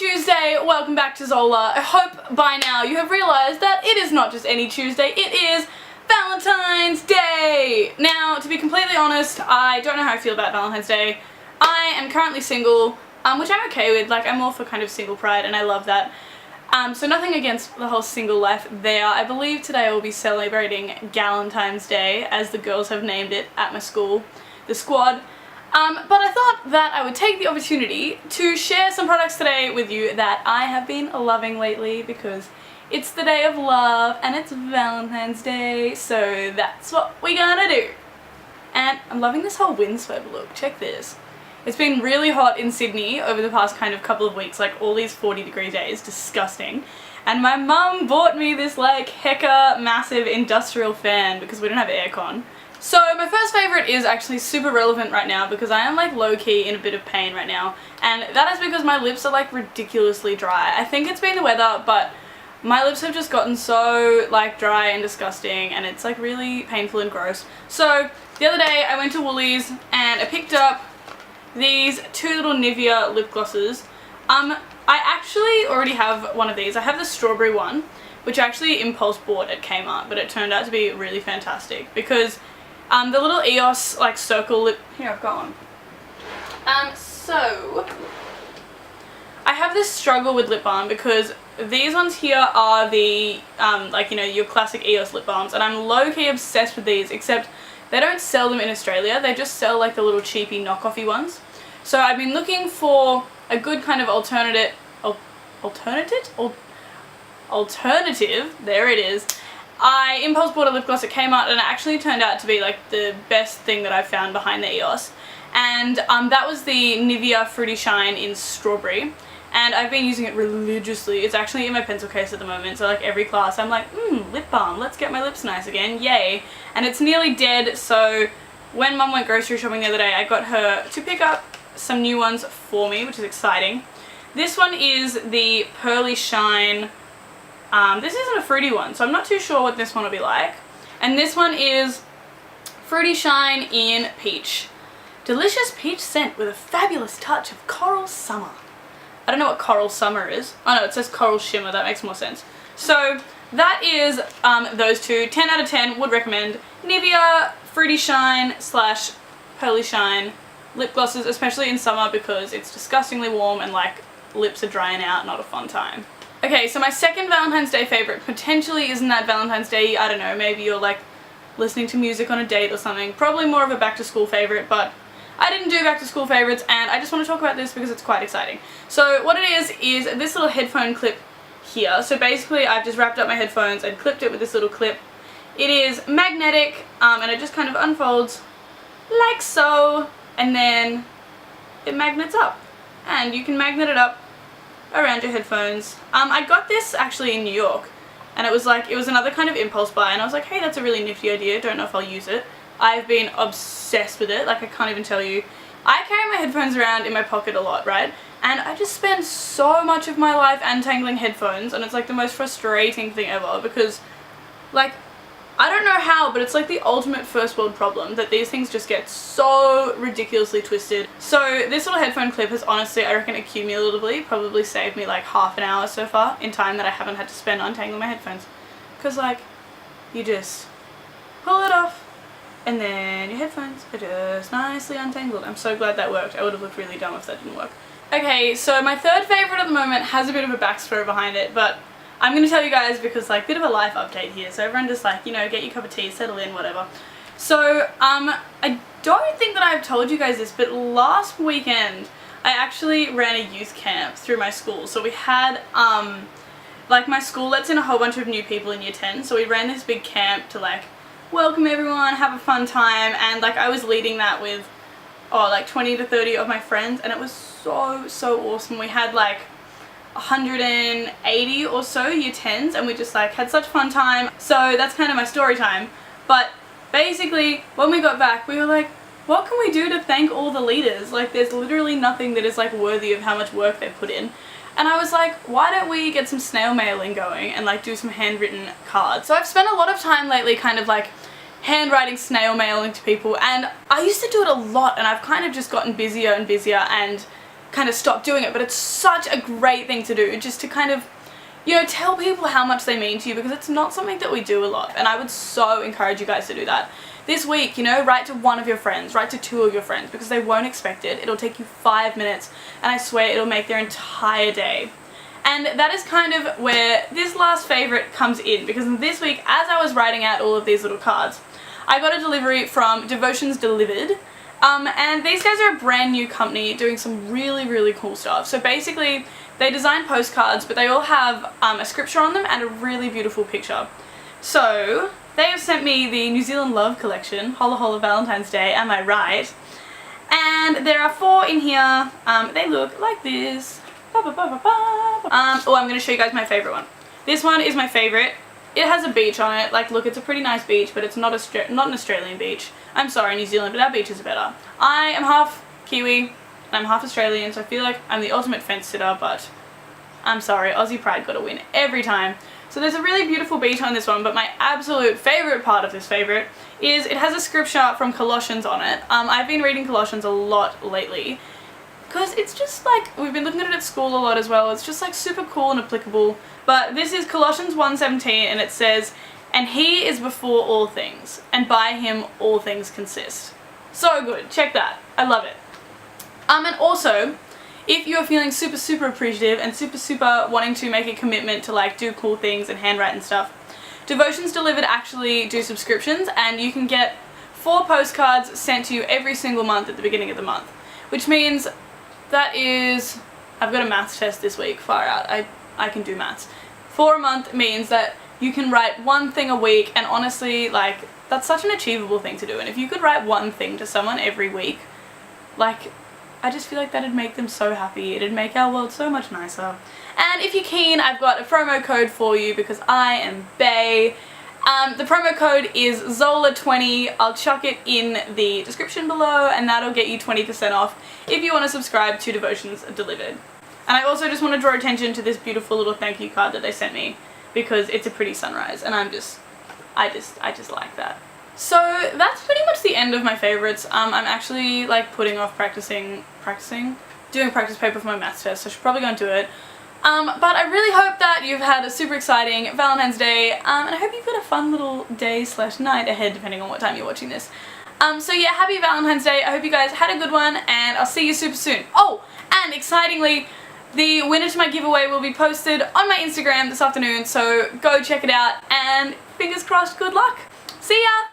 Tuesday, welcome back to Zola. I hope by now you have realised that it is not just any Tuesday, it is Valentine's Day! Now, to be completely honest, I don't know how I feel about Valentine's Day. I am currently single, which I'm okay with. Like, I'm all for kind of single pride and I love that. So nothing against the whole single life there. I believe today I will be celebrating Galentine's Day, as the girls have named it at my school, the squad. But I thought that I would take the opportunity to share some products today with you that I have been loving lately, because it's the day of love and it's Valentine's Day, so that's what we gonna do. And I'm loving this whole windswept look. Check this. It's been really hot in Sydney over the past kind of couple of weeks, like all these 40-degree days, disgusting. And my mum bought me this like hecka massive industrial fan because we don't have aircon. So my first favourite is actually super relevant right now because I am like low-key in a bit of pain right now, and that is because my lips are like ridiculously dry. I think it's been the weather, but my lips have just gotten so like dry and disgusting, and it's like really painful and gross. So the other day I went to Woolies and I picked up these two little Nivea lip glosses. I actually already have one of these. I have the strawberry one, which I actually impulse bought at Kmart, but it turned out to be really fantastic because the little EOS like circle lip, here I've got one. So I have this struggle with lip balm because these ones here are the like, you know, your classic EOS lip balms, and I'm low-key obsessed with these, except they don't sell them in Australia. They just sell like the little cheapy knockoffy ones. So I've been looking for a good kind of alternative, there it is. I impulse bought a lip gloss at Kmart, and it actually turned out to be like the best thing that I've found behind the EOS. And that was the Nivea Fruity Shine in Strawberry, and I've been using it religiously. It's actually in my pencil case at the moment, so like every class I'm like, lip balm, let's get my lips nice again, yay. And it's nearly dead, so when Mum went grocery shopping the other day, I got her to pick up some new ones for me, which is exciting. This one is the Pearly Shine. This isn't a fruity one, so I'm not too sure what this one will be like. And this one is Fruity Shine in Peach. Delicious peach scent with a fabulous touch of coral summer. I don't know what coral summer is. Oh no, it says coral shimmer, that makes more sense. So that is those two. 10 out of 10, would recommend. Nivea Fruity Shine / Pearly Shine lip glosses, especially in summer because it's disgustingly warm and like lips are drying out, not a fun time. Okay, so my second Valentine's Day favourite potentially isn't that Valentine's Day, I don't know, maybe you're like listening to music on a date or something. Probably more of a back to school favourite, but I didn't do back to school favourites, and I just want to talk about this because it's quite exciting. So what it is this little headphone clip here. So basically I've just wrapped up my headphones and clipped it with this little clip. It is magnetic, and it just kind of unfolds like so, and then it magnets up. And you can magnet it up around your headphones. I got this actually in New York, and it was another kind of impulse buy, and I was like, hey, that's a really nifty idea, don't know if I'll use it. I've been obsessed with it, like I can't even tell you. I carry my headphones around in my pocket a lot, right? And I just spend so much of my life untangling headphones, and it's like the most frustrating thing ever because, like, I don't know how, but it's like the ultimate first world problem that these things just get so ridiculously twisted. So this little headphone clip has honestly, I reckon, accumulatively probably saved me like half an hour so far in time that I haven't had to spend untangling my headphones. Because like, you just pull it off and then your headphones are just nicely untangled. I'm so glad that worked. I would have looked really dumb if that didn't work. Okay, so my third favourite at the moment has a bit of a backstory behind it, but I'm going to tell you guys because like bit of a life update here, so everyone just like, you know, get your cup of tea, settle in, whatever. So I don't think that I've told you guys this, but last weekend I actually ran a youth camp through my school. So we had like my school lets in a whole bunch of new people in year 10, so we ran this big camp to like welcome everyone, have a fun time, and like I was leading that with like 20 to 30 of my friends, and it was so awesome. We had like 180 or so year 10s, and we just like had such fun time. So that's kind of my story time. But basically when we got back we were like, what can we do to thank all the leaders? Like there's literally nothing that is like worthy of how much work they've put in. And I was like, why don't we get some snail mailing going and like do some handwritten cards? So I've spent a lot of time lately kind of like handwriting snail mailing to people, and I used to do it a lot, and I've kind of just gotten busier and busier, and kind of stop doing it, but it's such a great thing to do, just to kind of, you know, tell people how much they mean to you, because it's not something that we do a lot, and I would so encourage you guys to do that. This week, you know, write to one of your friends, write to 2 of your friends, because they won't expect it. It'll take you 5 minutes, and I swear it'll make their entire day. And that is kind of where this last favourite comes in, because this week, as I was writing out all of these little cards, I got a delivery from Devotions Delivered, and these guys are a brand new company doing some really, really cool stuff. So basically, they design postcards, but they all have a scripture on them and a really beautiful picture. So they have sent me the New Zealand Love collection, Holla Holla Valentine's Day, am I right? And there are 4 in here. They look like this. Oh, I'm going to show you guys my favourite one. This one is my favourite. It has a beach on it. Like, look, it's a pretty nice beach, but it's not an Australian beach. I'm sorry, New Zealand, but our beaches are better. I am half Kiwi, and I'm half Australian, so I feel like I'm the ultimate fence sitter, but I'm sorry, Aussie pride got to win every time. So there's a really beautiful beach on this one, but my absolute favourite part of this favourite is it has a scripture from Colossians on it. I've been reading Colossians a lot lately, because it's just like, we've been looking at it at school a lot as well, it's just like super cool and applicable. But this is Colossians 1:17, and it says, "And he is before all things, and by him all things consist." So good, check that, I love it. And also, if you're feeling super, super appreciative and super, super wanting to make a commitment to like do cool things and handwrite and stuff, Devotions Delivered actually do subscriptions, and you can get 4 postcards sent to you every single month at the beginning of the month. Which means that is, I've got a maths test this week, far out, I can do maths. 4 a month means that you can write 1 thing a week, and honestly, like, that's such an achievable thing to do. And if you could write 1 thing to someone every week, like, I just feel like that'd make them so happy. It'd make our world so much nicer. And if you're keen, I've got a promo code for you because I am bae. The promo code is Zola20. I'll chuck it in the description below, and that'll get you 20% off if you want to subscribe to Devotions Delivered. And I also just want to draw attention to this beautiful little thank you card that they sent me, because it's a pretty sunrise, and I just like that. So that's pretty much the end of my favourites. I'm actually like putting off doing practice paper for my maths test, so I should probably go and do it. But I really hope that you've had a super exciting Valentine's Day, and I hope you've got a fun little day/night ahead, depending on what time you're watching this. So yeah, happy Valentine's Day. I hope you guys had a good one, and I'll see you super soon. Oh, and excitingly, the winner to my giveaway will be posted on my Instagram this afternoon, so go check it out, and fingers crossed, good luck. See ya!